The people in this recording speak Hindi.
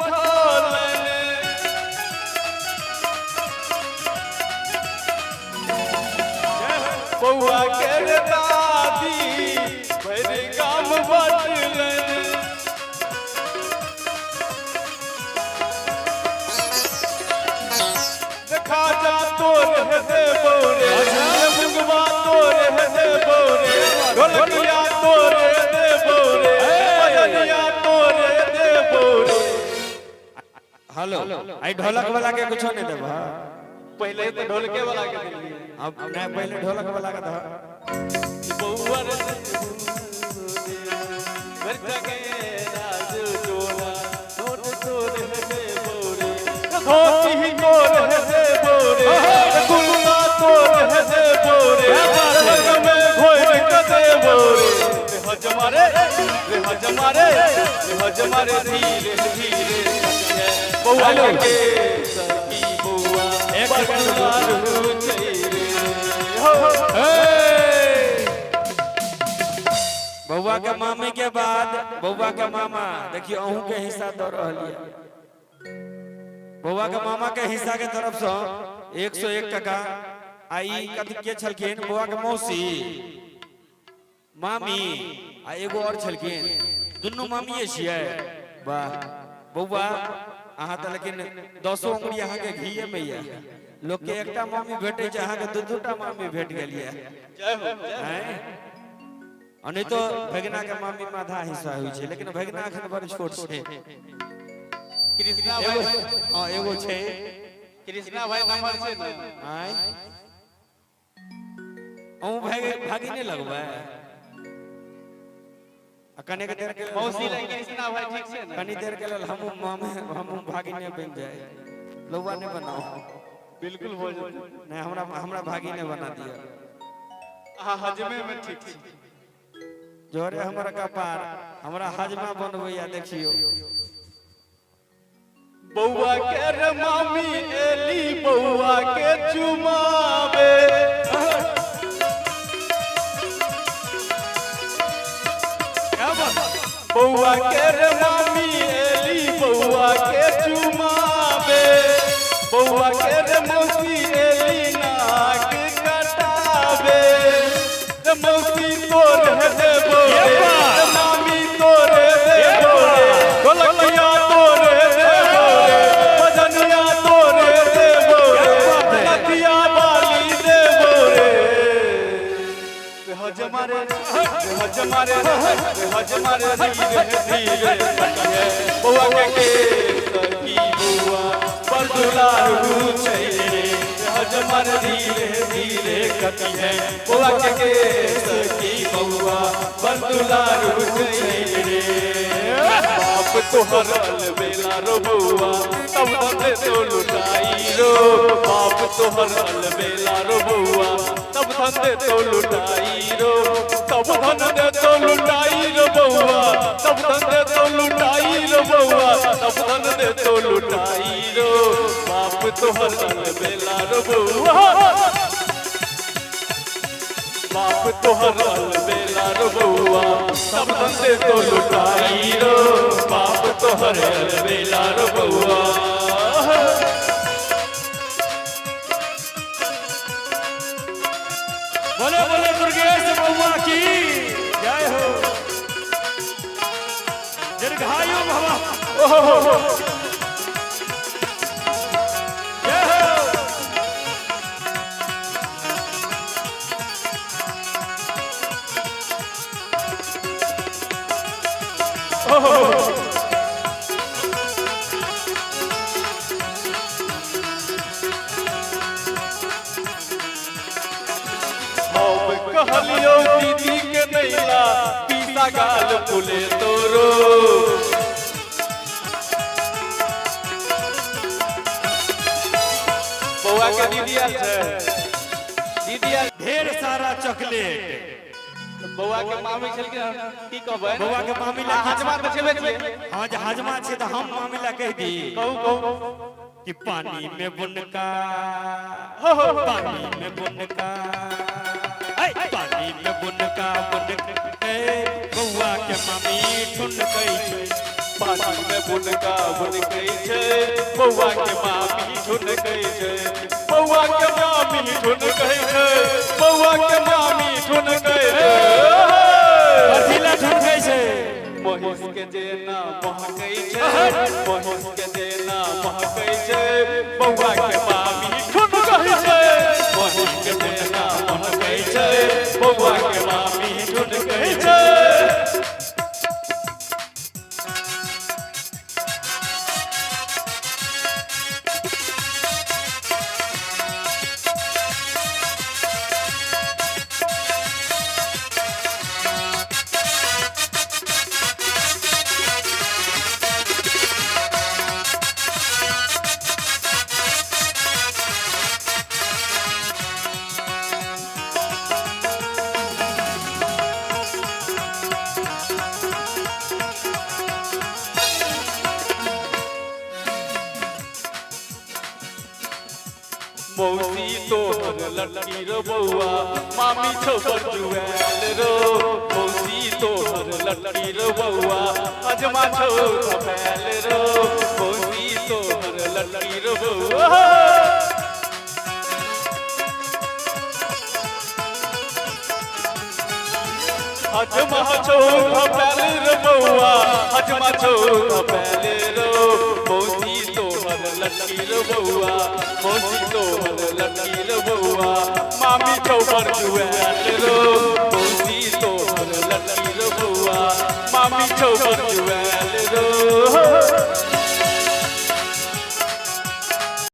पठोलन बउआ के दादी भरे गाम बटलन देखा जा तोर है बौरे मुंगवा तोर है बौरे ढोलकिया तोर है बौरे बजनिया तोर है बौरे। हेलो आई ढोलक वाला के कुछ नहीं देबा पहले तो ढोलके वाला के दिली अब नहीं पहले ढोलक वाला का था बउआ रे घर जगे राज जोला नोट तोर है बौरे धोती ही तोर है बौरे गुलमा तोर है बौरे रंग में घोर कदे बौरे हजमारे धीरे धीरे बउआ के सखी बउआ एक बउआ के मामी के बाद बउआ के मामा देखिए अहू के हिस्सा दो रहलिए बउआ के मामा के हिस्सा के तरफ से 101 टका आई कथि के छलखिन बउआ के मौसी मामी आ एगो और छलखिन दुनू मामीए छियै वाह बउआ अहाँ त लेकिन 10 उंगली अहाँ के घीए में ये लोग के एकटा मामी भेटे छै अहाँ के दूटा मामी भेट गेलिए जय हो हैं नहीं तो भगना के मामी में आधा हिस्सा हुई छै लेकिन भगना अखन बड़ छोट छै कृष्णा भाई हां एगो छै कृष्णा भाई नंबर छै न आय ओ भागी नहीं लगबे कने के देर के मौसी लग कृष्णा भाई ठीक छै न कनी देर के लेल हम भागिने बन जाए लौवा नहीं बनाओ बिल्कुल हो जाए नहीं हमरा भागिने बना दिया हां हजमे में ठीक छै जोरे हमरा कपार हमरा हजमा बनबैया देखियो बउआ के रे मामी एली बउआ के चुमावे बउआ के रे मामी एली बउआ के चुमावे बउआ के रे मौसी एली नाक कटावे रे मौसी तोर है बउरे रे मामी तोर है बउरे ढोलकिया तोर है बउरे बजनिया तोर है बउरे नदिया बाली दे बउरे हजमारे धीरे धीरे बउआ के सखी बउआ पर दुलारू छै हजमारे धीरे धीरे कटी है बउआ के सखी बउआ पर दुलारू छै बाप तोहर अलबेला रो बउआ तब धंधे तो लुटाई रो बाप तोहर अलबेला रो बउआ तब धंधे तो लुटाई रो तब धंधे तो लुटाई रो बउआ तब धंधे तो लुटाई रो बउआ तब धंधे तो लुटाई रो बाप तोहर अलबेला रो बउआ बाप तोहर अलबेला रो बउआ तब धंधे तो लुटाई रो बाप तोहर अलबेला रो बउआ बोले बोले दुर्गेश बउआ की जय हो दीर्घायु भव जय हो कहलियो दीदी के नैला पीसा गाल फुले तोरो बउआ के दीदिया छै दीदिया ढेर सारा चॉकलेट बउआ के मामी छलके की कहबै बउआ के मामी ला हजमा त छेबे छै हां जे हजमा छै त हम मामी ला कह दी कहू कि पानी में बुनका पानी में बुनका पानी में बुनका बुनका बउआ के मामी ठुन कई छै पानी में बुनका बुन गई छे बउआ के मामी झुन गई छे बउआ के मामी झुन गई छे बउआ के मामी झुन गई छे कथिला झुन गई छे महिष के जेना महकई छे महिष के जेना महकई छे बउआ के मामी झुन गई छे महिष के जेना महकई छे बउआ के मामी झुन गई छे मौसी तोहर लड़की रो बउआ मामी छोबर जुएल रो मौसी तोहर लड़की रो बउआ अजमा छो खपैल रो मौसी तोहर लड़की रो बउआ अजमा छो खपैल रो बउआ अजमा छो खपैल